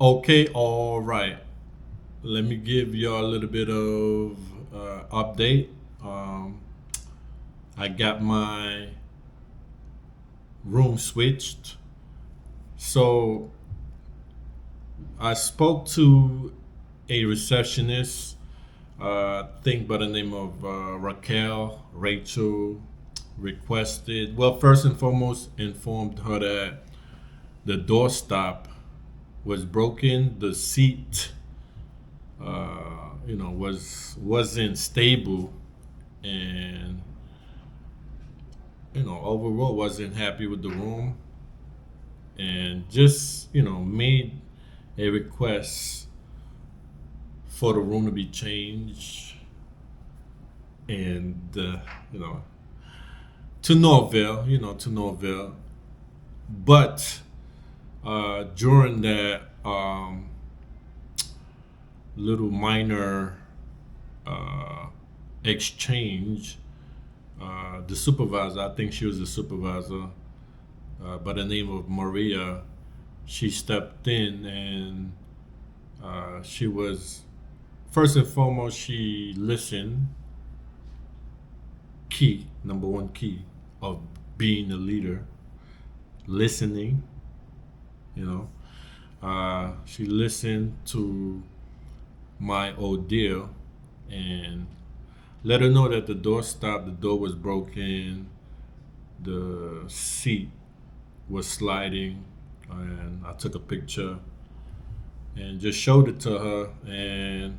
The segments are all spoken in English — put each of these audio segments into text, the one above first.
Okay, all right. Let me give you a little bit of update. Um, I got my room switched. So I spoke to a receptionist, think by the name of Raquel. Rachel requested, well, first and foremost, informed her that the doorstop was broken. The seat, wasn't stable, and overall wasn't happy with the room, and just made a request for the room to be changed, and you know to Norville. But during that little minor uh, exchange, the supervisor, I think she was the supervisor, by the name of Maria, she stepped in, and she was, first and foremost, she listened. Key, number one key of being a leader, listening. You know, she listened to my ordeal and let her know that the door stopped, the door was broken, the seat was sliding, and I took a picture and just showed it to her, and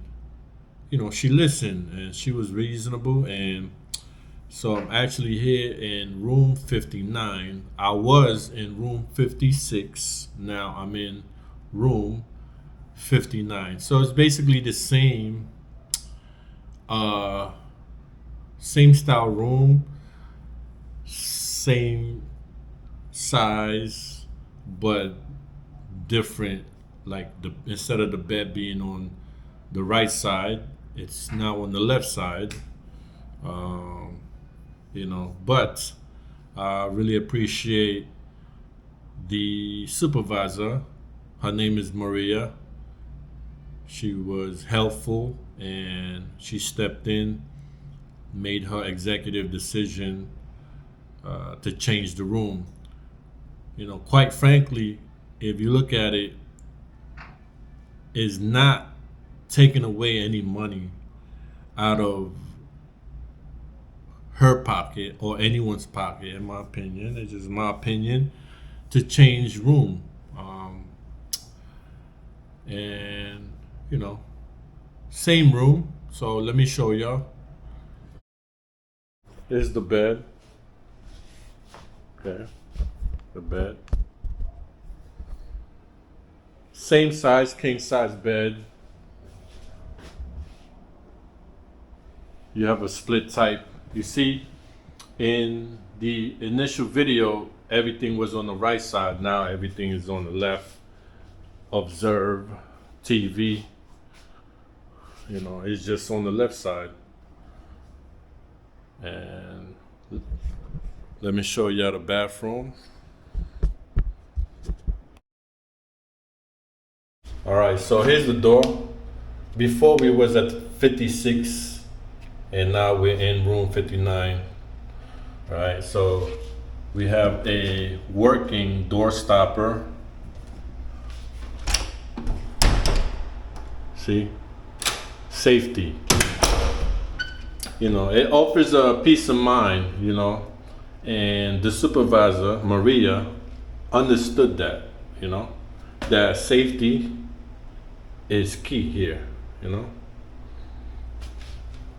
she listened and she was reasonable. And so I'm actually here in room 59. I was in room 56. Now I'm in room 59. So it's basically the uh same style room, same size, but different. Like, the instead of the bed being on the right side, it's now on the left side. Um, but I really appreciate the supervisor. Her name is Maria. She was helpful, and she stepped in, made her executive decision to change the room. Quite frankly, if you look at it, is not taking away any money out of her pocket or anyone's pocket, in my opinion. It's just my opinion to change room. And, you know, same room. So let me show y'all. Here's the bed. Okay, the bed. Same size, king size bed. You have a split type. You see, in the initial video, everything was on the right side. Now everything is on the left. Observe TV. It's just on the left side. And let me show you the bathroom. All right, so here's the door. Before we was at 56, and now we're in room 59. All right, so we have a working door stopper. See? Safety. It offers a peace of mind, and the supervisor, Maria, understood that, that safety is key here,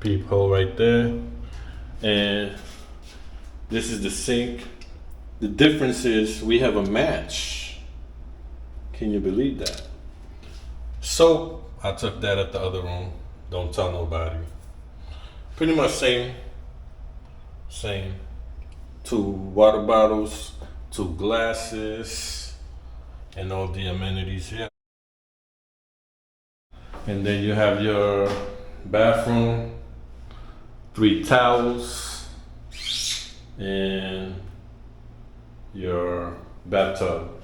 Peephole right there. And this is the sink. The difference is we have a match. Can you believe that? Soap, I took that at the other room. Don't tell nobody. Pretty much same. 2 water bottles, 2 glasses, and all the amenities here. And then you have your bathroom, 3 towels, and your bathtub.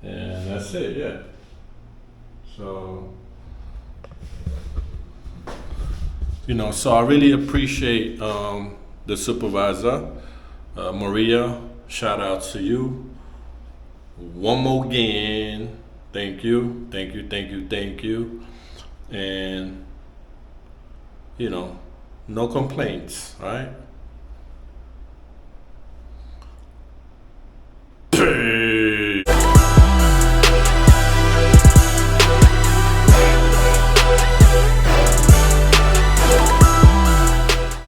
And that's it, yeah. So, so I really appreciate the supervisor, Maria. Shout out to you. One more again. Thank you, thank you, thank you, thank you. And, no complaints, right?